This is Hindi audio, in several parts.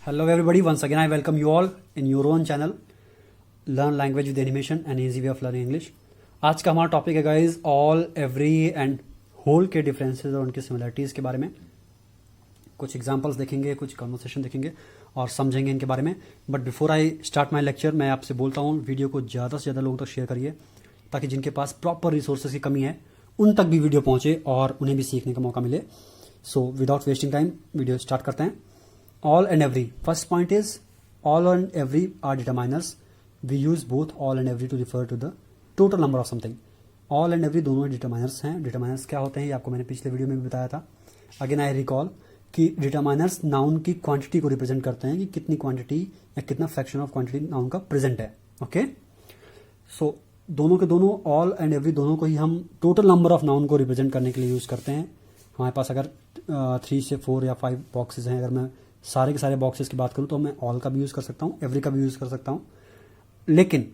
Hello everybody, once again I welcome you all in your own channel Learn Language with Animation and Easy Way of Learning English। आज का हमारा टॉपिक है guys all, every and whole के डिफरेंसेस और उनकी सिमिलरिटीज के बारे में। कुछ एग्जांपल्स देखेंगे, कुछ कन्वर्सेशन देखेंगे और समझेंगे इनके बारे में। But before I start my lecture, मैं आपसे बोलता हूँ वीडियो को ज़्यादा से ज़्यादा लोगों तक शेयर करिए ताकि जिनके पास प्रॉपर रिसोर्सेज की कमी है उन तक भी वीडियो पहुँचे और उन्हें भी सीखने का मौका मिले। So without wasting time video start करते हैं। All and every. First point is all and every are determiners. We use both all and every to refer to the total number of something. All and every दोनों determiners हैं। determiners क्या होते हैं ये आपको मैंने पिछले वीडियो में भी बताया था। Again I recall कि determiners नाउन की क्वांटिटी को रिप्रेजेंट करते हैं कि कितनी क्वांटिटी या कितना फ्रैक्शन ऑफ क्वांटिटी नाउन का प्रेजेंट है। ओके, सो दोनों के दोनों ऑल एंड एवरी दोनों को ही हम टोटल नंबर ऑफ नाउन को रिप्रेजेंट करने के लिए यूज करते हैं। हमारे पास अगर 3 से 4 या 5 बॉक्सेस हैं, अगर मैं सारे के सारे बॉक्सेस की बात करूं तो मैं ऑल का भी यूज कर सकता हूं, एवरी का भी यूज कर सकता हूं। लेकिन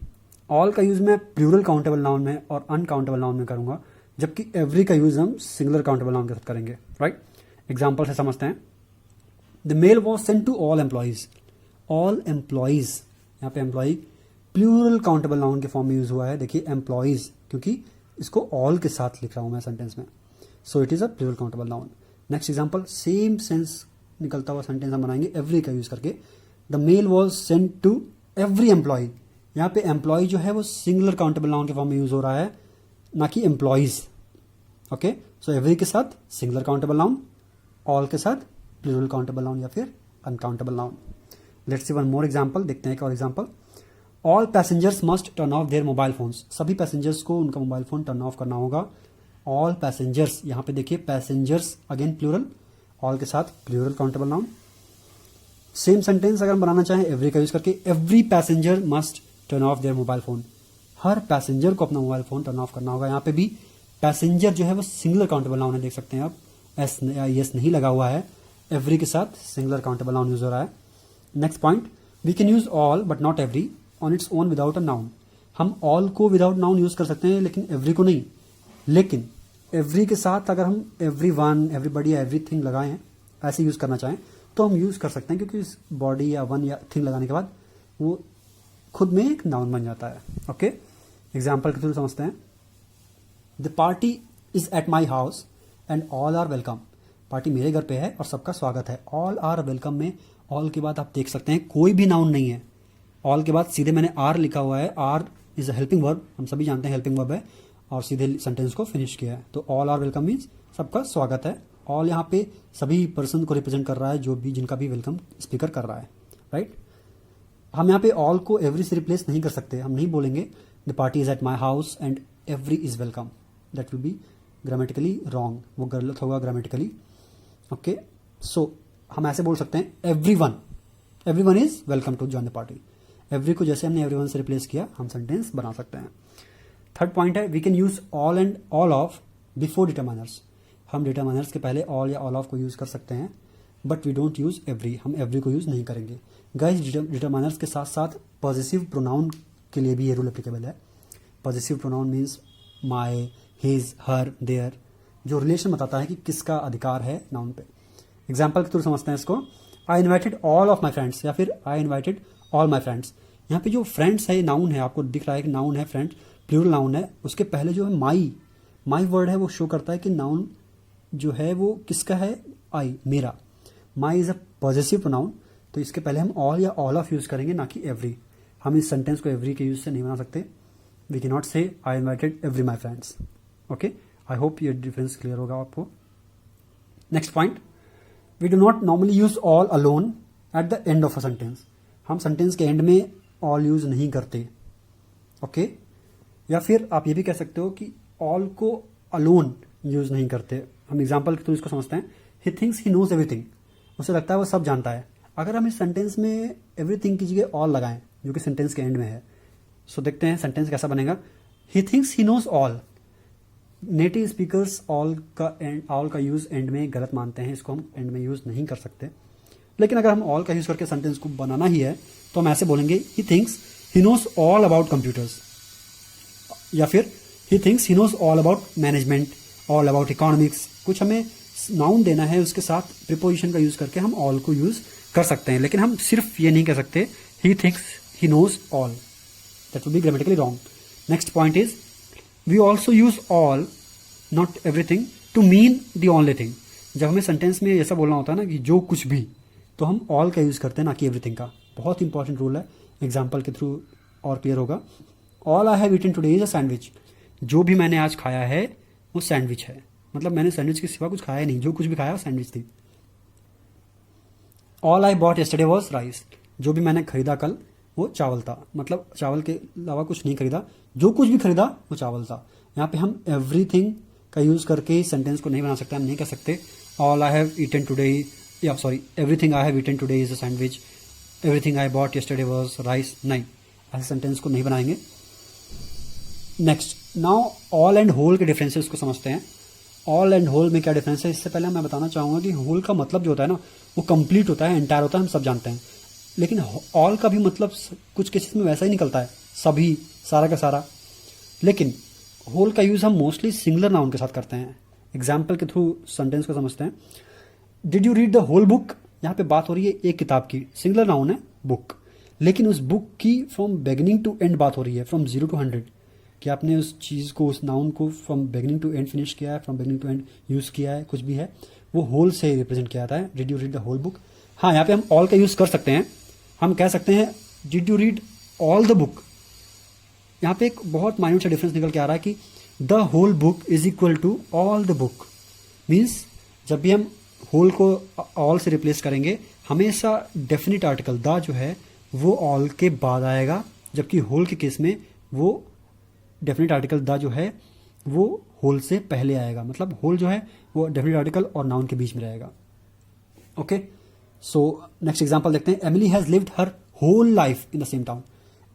ऑल का यूज मैं प्लूरल काउंटेबल नाउन में और अनकाउंटेबल नाउन में करूंगा, जबकि एवरी का यूज हम सिंगुलर काउंटेबल नाउन के साथ करेंगे। राइट, एग्जांपल से समझते हैं। The mail was sent to all employees. All employees, यहाँ पे एम्प्लॉय प्लूरल काउंटेबल नाउन के फॉर्म में यूज हुआ है। देखिए एम्प्लॉइज, क्योंकि इसको ऑल के साथ लिख रहा हूं मैं सेंटेंस में, so it is a plural countable noun. Next example, same sense निकलता हुआ सेंटेंस हम बनाएंगे एवरी का यूज करके। The mail was sent to every employee. यहाँ पे एम्प्लॉय जो है वो सिंगुलर काउंटेबल नाउन के फॉर्म में यूज हो रहा है, ना कि एम्प्लॉयज। ओके, सो एवरी के साथ सिंगुलर काउंटेबल नाउन, ऑल के साथ प्लूरल काउंटेबल नाउन या फिर uncountable noun. Let's see one more example, देखते हैं एक और example. All passengers must turn off their mobile phones. सभी पैसेंजर्स को उनका मोबाइल फोन टर्न ऑफ करना होगा। ऑल पैसेंजर्स, यहाँ पे देखिए पैसेंजर्स अगेन प्लूरल, ऑल के साथ plural countable noun. Same sentence अगर हम बनाना चाहें एवरी का यूज करके, every passenger must turn off their mobile phone. हर पैसेंजर को अपना मोबाइल फोन टर्न ऑफ करना होगा। यहाँ पे भी पैसेंजर जो है वो सिंगुलर काउंटेबल नाउन है, देख सकते हैं आप, एस यस नहीं लगा हुआ है, एवरी के साथ सिंगुलर काउंटेबल नाउन यूज हो रहा है। Next point, we can use all but not every on its own without a noun. हम ऑल को विदाउट नाउन यूज कर सकते हैं लेकिन एवरी को नहीं। लेकिन एवरी के साथ अगर हम एवरी वन, एवरीबडी या एवरीथिंग लगाएं, ऐसे यूज करना चाहें तो हम यूज कर सकते हैं, क्योंकि इस बॉडी या वन या थिंग लगाने के बाद वो खुद में एक नाउन बन जाता है। ओके, एग्जाम्पल के थ्रू समझते हैं। The party is at my house and all are welcome. Party मेरे घर पे है और सबका स्वागत है। ऑल आर वेलकम में ऑल के बाद आप देख सकते हैं कोई भी नाउन नहीं है। ऑल के बाद सीधे मैंने आर लिखा हुआ है। Are is a helping verb, हम सभी जानते हैं हेल्पिंग वर्ब है, और सीधे सेंटेंस को फिनिश किया है। तो ऑल आर वेलकम मीन्स सबका स्वागत है। ऑल यहाँ पे सभी पर्सन को रिप्रेजेंट कर रहा है जो भी, जिनका भी वेलकम स्पीकर कर रहा है। राइट, हम यहाँ पे ऑल को एवरी से रिप्लेस नहीं कर सकते। हम नहीं बोलेंगे the party is at my house and every is welcome, that will be grammatically wrong, वो गलत होगा ग्रामेटिकली। ओके, सो हम ऐसे बोल सकते हैं every one is welcome to join the party. Every को जैसे हमने एवरी वन से रिप्लेस किया हम सेंटेंस बना सकते हैं। थर्ड पॉइंट है, we can use all and all of before determiners. हम डिटरमाइनर्स के पहले ऑल या ऑल ऑफ को यूज कर सकते हैं, but we don't use every, हम एवरी को यूज नहीं करेंगे। गाइस, डिटरमाइनर्स के साथ साथ पॉजिटिव प्रोनाउन के लिए भी ये रूल एप्लीकेबल है। Positive pronoun means my, his, her, their, जो रिलेशन बताता है कि किसका अधिकार है नाउन पे। एग्जाम्पल के थ्रू समझते हैं इसको। I invited all of my friends या फिर I invited all my friends. यहाँ पे जो फ्रेंड्स है ये नाउन है, आपको दिख रहा है कि नाउन है, फ्रेंड्स प्लूरल नाउन है। उसके पहले जो है माई वर्ड है वो शो करता है कि नाउन जो है वो किसका है, आई, मेरा। माई इज अ पॉजिटिव प्रोनाउन, तो इसके पहले हम ऑल या ऑल ऑफ यूज करेंगे, ना कि एवरी। हम इस सेंटेंस को एवरी के यूज से नहीं बना सकते। We can not say I invited every my friends. Okay, I hope ये डिफरेंस क्लियर होगा आपको। Next point, we do not normally use all alone at the end of a sentence. हम सेंटेंस के एंड में ऑल यूज नहीं करते। ओके, या फिर आप ये भी कह सकते हो कि ऑल को अलोन यूज नहीं करते। हम एग्जांपल के थ्रू इसको समझते हैं। He thinks he knows everything, उसे लगता है वो सब जानता है। अगर हम इस सेंटेंस में एवरीथिंग की जगह ऑल लगाएं, जो कि सेंटेंस के एंड में है, सो देखते हैं सेंटेंस कैसा बनेगा। He thinks he knows all. Native speakers all का यूज एंड में गलत मानते हैं, इसको हम एंड में यूज नहीं कर सकते। लेकिन अगर हम ऑल का यूज करके सेंटेंस को बनाना ही है तो हम ऐसे बोलेंगे, he thinks he knows all about computers, या फिर he thinks he knows all about management, all about economics. कुछ हमें नाउन देना है, उसके साथ प्रीपोजिशन का यूज करके हम ऑल को यूज कर सकते हैं, लेकिन हम सिर्फ ये नहीं कह सकते he thinks he knows all, that would be grammatically wrong. Next point is we also use all not everything to mean the only thing. जब हमें सेंटेंस में ऐसा बोलना होता है ना कि जो कुछ भी, तो हम ऑल का यूज करते हैं ना कि एवरीथिंग का. बहुत इंपॉर्टेंट रूल है, एग्जाम्पल के थ्रू और क्लियर होगा. All I have eaten today is a sandwich. जो भी मैंने आज खाया है वो सैंडविच है, मतलब मैंने सैंडविच के सिवा कुछ खाया नहीं, जो कुछ भी खाया वो सैंडविच थी. All I bought yesterday was rice. जो भी मैंने खरीदा कल वो चावल था, मतलब चावल के अलावा कुछ नहीं खरीदा, जो कुछ भी खरीदा वो चावल था. यहाँ पे हम एवरीथिंग का यूज करके इस सेंटेंस को नहीं बना सकते. हम नहीं कह सकते all I have eaten today, या sorry everything I have eaten today is a sandwich, everything I bought yesterday was rice. नहीं, ऐसे सेंटेंस को नहीं बनाएंगे. Next, now all and whole के डिफरेंसेस को समझते हैं. ऑल एंड होल में क्या डिफरेंस है, इससे पहले मैं बताना चाहूंगा कि होल का मतलब जो होता है ना वो कंप्लीट होता है, एंटायर होता है, हम सब जानते हैं. लेकिन ऑल का भी मतलब कुछ केसेस में वैसा ही निकलता है, सभी, सारा का सारा. लेकिन होल का यूज हम मोस्टली सिंगुलर नाउन के साथ करते हैं. एग्जाम्पल के थ्रू सेंटेंस को समझते हैं. Did you read the whole book. यहाँ पे बात हो रही है एक किताब की, सिंगुलर नाउन है बुक, लेकिन उस बुक की फ्रॉम बिगिनिंग टू एंड बात हो रही है, फ्रॉम 0 to 100, कि आपने उस चीज़ को, उस नाउन को from beginning to end finish किया है, from beginning to end use किया है, कुछ भी है, वो होल से रिप्रेजेंट किया जाता है. Did you read the whole book. हाँ, यहाँ पे हम ऑल का यूज़ कर सकते हैं. हम कह सकते हैं did you read all the book. यहाँ पे एक बहुत माइन्यूट सा डिफरेंस निकल के आ रहा है कि the whole book is equal to all the book. Means जब भी हम होल को ऑल से रिप्लेस करेंगे, हमेशा डेफिनेट आर्टिकल द जो है वो ऑल के बाद आएगा, जबकि होल के केस में वो डेफिनेट आर्टिकल द जो है वो होल से पहले आएगा. मतलब होल जो है वो डेफिनेट आर्टिकल और नाउन के बीच में रहेगा. ओके, सो नेक्स्ट एग्जांपल देखते हैं. Emily has lived her whole life in the same town.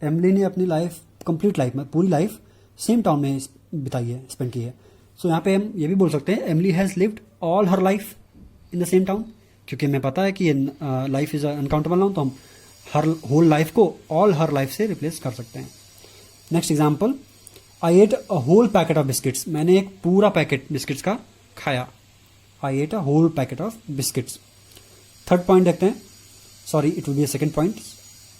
Emily ने अपनी लाइफ, कंप्लीट लाइफ में, पूरी लाइफ सेम टाउन में बिताई है, स्पेंड की है. सो यहाँ पे हम ये भी बोल सकते हैं Emily has lived all her life in the same town, क्योंकि हमें पता है कि लाइफ इज अनकाउंटेबल नाउन, तो हम हर होल लाइफ को ऑल हर लाइफ से रिप्लेस कर सकते हैं. Next example, I ate a whole packet of biscuits. मैंने एक पूरा पैकेट बिस्किट्स का खाया. I ate a whole packet of biscuits. Third point देखते हैं. Sorry, it will be a second point,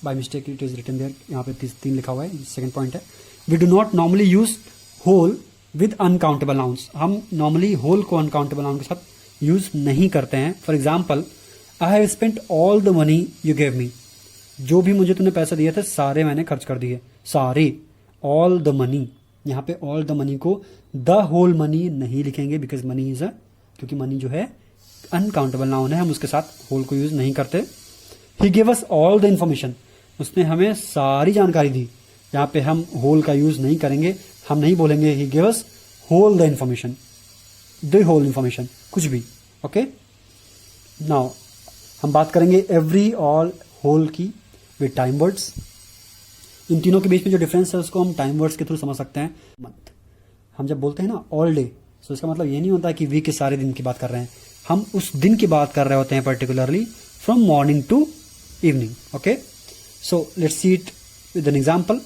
by mistake it is written there. यहाँ पे 3 लिखा हुआ है, सेकंड पॉइंट है. We do not normally use whole with uncountable nouns. हम नॉर्मली होल को अनकाउंटेबल नाउन के साथ यूज नहीं करते हैं. For example, I have spent all the money you gave me. जो भी मुझे तूने पैसे दिए थे सारे मैंने खर्च कर दिए, सारे. ऑल द मनी, यहाँ पे ऑल द मनी को द होल मनी नहीं लिखेंगे, बिकॉज मनी इज क्योंकि मनी जो है अनकाउंटेबल नाउन है, हम उसके साथ होल को यूज नहीं करते. He give us all the information. उसने हमें सारी जानकारी दी. यहाँ पे हम होल का यूज नहीं करेंगे. हम नहीं बोलेंगे he give us whole the information, the whole information, कुछ भी. ओके, नाउ हम बात करेंगे एवरी, ऑल, होल की विद टाइम वर्ड्स. इन तीनों के बीच में जो डिफरेंस है उसको हम टाइम वर्ड्स के थ्रू समझ सकते हैं. मंथ, हम जब बोलते हैं ना ऑल डे, तो इसका मतलब ये नहीं होता है कि वीक के सारे दिन की बात कर रहे हैं. हम उस दिन की बात कर रहे होते हैं, particularly from morning to evening. Okay, so let's see it with an example.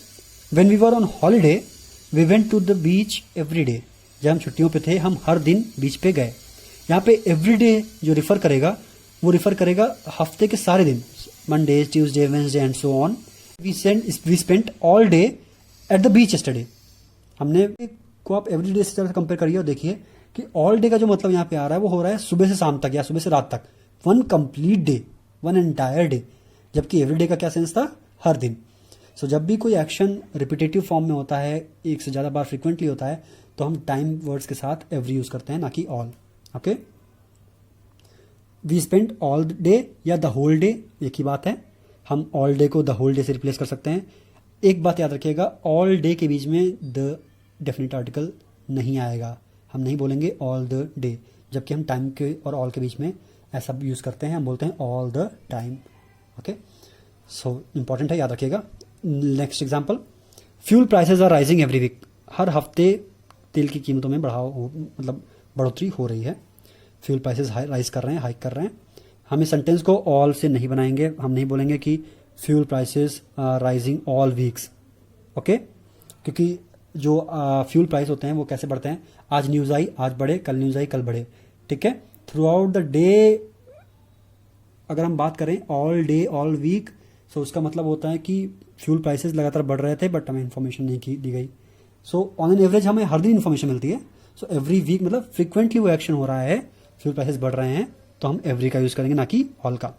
When we were on holiday we went to the beach every day. जब हम छुट्टियों पे थे हम हर दिन बीच पे गए. यहाँ पे एवरी डे जो रिफर करेगा वो रिफर करेगा हफ्ते के सारे दिन, Monday, Tuesday, Wednesday and so on. We spent all day at the beach yesterday. हमने को आप एवरी डे से कंपेयर करिए और देखिए कि ऑल डे का जो मतलब यहाँ पे आ रहा है वो हो रहा है सुबह से शाम तक या सुबह से रात तक, one complete day, one entire day. जबकि एवरी डे का क्या सेंस था, हर दिन. सो जब भी कोई एक्शन रिपीटेटिव फॉर्म में होता है, एक से ज्यादा बार फ्रिक्वेंटली होता है, तो हम टाइम वर्ड्स के साथ एवरी यूज करते हैं, ना कि all. Okay, we spend all day या द होल डे, एक ही बात है. हम ऑल डे को द होल डे से रिप्लेस कर सकते हैं. एक बात याद रखिएगा, ऑल डे के बीच में द डेफिनेट आर्टिकल नहीं आएगा. हम नहीं बोलेंगे ऑल द डे, जबकि हम टाइम के और ऑल के बीच में ऐसा यूज करते हैं, हम बोलते हैं all the time. Okay, so important है, याद रखिएगा. Next example, fuel prices are rising every week. हर हफ्ते तेल की कीमतों में मतलब बढ़ोतरी हो रही है. फ्यूल प्राइसेस राइज कर रहे हैं, हाइक कर रहे हैं. हम इस सेंटेंस को ऑल से नहीं बनाएंगे. हम नहीं बोलेंगे कि fuel prices are rising all weeks. Okay, क्योंकि जो फ्यूल प्राइस होते हैं वो कैसे बढ़ते हैं, आज न्यूज आई आज बढ़े, कल न्यूज आई कल बढ़े. ठीक है, थ्रू आउट द डे अगर हम बात करें ऑल डे ऑल वीक, सो उसका मतलब होता है कि फ्यूल प्राइसेस लगातार बढ़ रहे थे बट हमें इन्फॉर्मेशन नहीं की दी गई। सो ऑन एन एवरेज हमें हर दिन इन्फॉर्मेशन मिलती है। सो एवरी वीक मतलब फ्रिक्वेंटली वो एक्शन हो रहा है, फ्यूल प्राइसेस बढ़ रहे हैं, तो हम एवरी का यूज करेंगे ना कि ऑल का।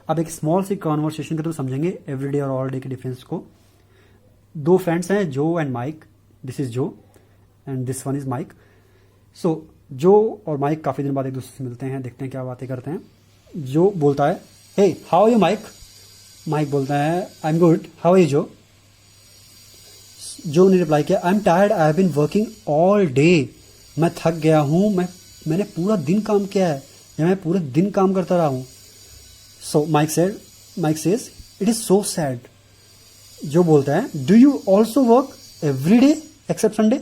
अब एक स्मॉल सी कॉन्वर्सेशन के थ्रू समझेंगे एवरी डे और ऑल डे के डिफरेंस को। दो फ्रेंड्स हैं, Joe and Mike. This is Joe and this one is Mike. So Joe और माइक काफी दिन बाद एक दूसरे से मिलते हैं, देखते हैं क्या बातें करते हैं। जो बोलता है, hey how are you Mike. Mike बोलता है, I am good, how are you Joe. Joe ने रिप्लाई किया, I am tired, I have been working all day. मैं थक गया हूं, मैंने पूरा दिन काम किया है, या मैं पूरे दिन काम करता रहा हूं। So Mike says, it is so sad. Joe बोलता है, do you also work every day except Sunday.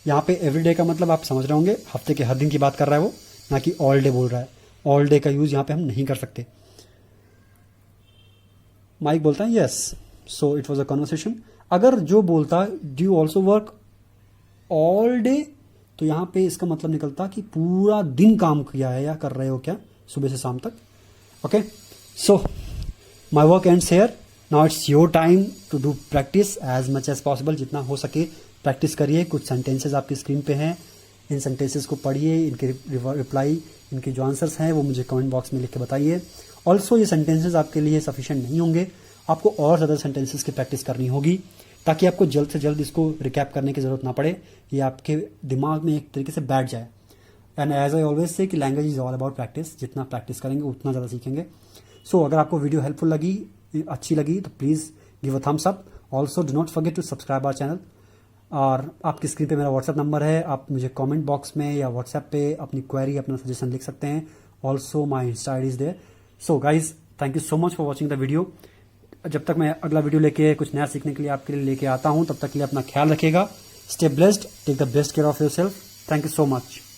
यहाँ पे एवरी डे का मतलब आप समझ रहे होंगे, हफ्ते के हर दिन की बात कर रहा है वो, ना कि ऑल डे बोल रहा है। ऑल डे का यूज यहाँ पे हम नहीं कर सकते। माइक बोलता है, yes. So it was a conversation. अगर जो बोलता do you also work all day, तो यहाँ पे इसका मतलब निकलता कि पूरा दिन काम किया है या कर रहे हो क्या, सुबह से शाम तक। Okay, so my work ends here, now it's your time to do practice as much as possible. जितना हो सके प्रैक्टिस करिए। कुछ सेंटेंसेस आपकी स्क्रीन पे हैं, इन सेंटेंसेस को पढ़िए, इनके रिप्लाई, इनके जो आंसर्स हैं वो मुझे कमेंट बॉक्स में लिख के बताइए। ऑल्सो ये सेंटेंसेस आपके लिए सफिशिएंट नहीं होंगे, आपको और ज़्यादा सेंटेंसेस की प्रैक्टिस करनी होगी, ताकि आपको जल्द से जल्द इसको रिकैप करने की ज़रूरत ना पड़े, ये आपके दिमाग में एक तरीके से बैठ जाए। And as I always say कि language is all about practice, जितना प्रैक्टिस करेंगे उतना ज़्यादा सीखेंगे। सो अगर आपको वीडियो हेल्पफुल लगी, अच्छी लगी, तो please give a thumbs up. Also do not forget to subscribe our channel. और आपकी स्क्रीन पे मेरा व्हाट्सएप नंबर है, आप मुझे कमेंट बॉक्स में या व्हाट्सएप पे अपनी क्वेरी, अपना सजेशन लिख सकते हैं। Also my insta ID is there. So guys, thank you so much for watching the video. जब तक मैं अगला वीडियो लेके कुछ नया सीखने के लिए आपके लिए लेके आता हूं, तब तक के लिए अपना ख्याल रखिएगा। Stay blessed, take the best care of your self. Thank you so much.